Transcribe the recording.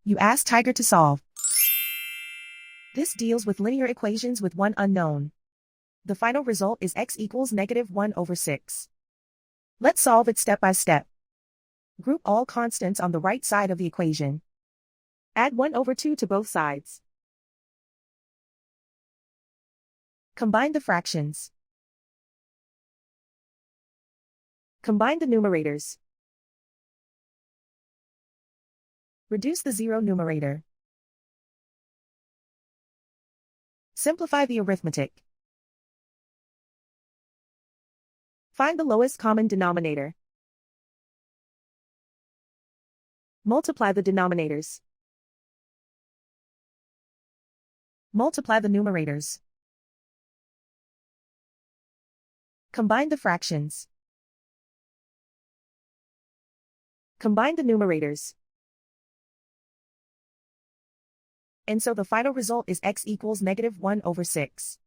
You ask Tiger to solve. This deals with linear equations with one unknown. The final result is x equals -1/6. Let's solve it step by step. Group all constants on the right side of the equation. Add 1/2 to both sides. Combine the fractions. Combine the numerators. Reduce the zero numerator. Simplify the arithmetic. Find the lowest common denominator. Multiply the denominators. Multiply the numerators. Combine the fractions. Combine the numerators. And so the final result is x equals -1/6.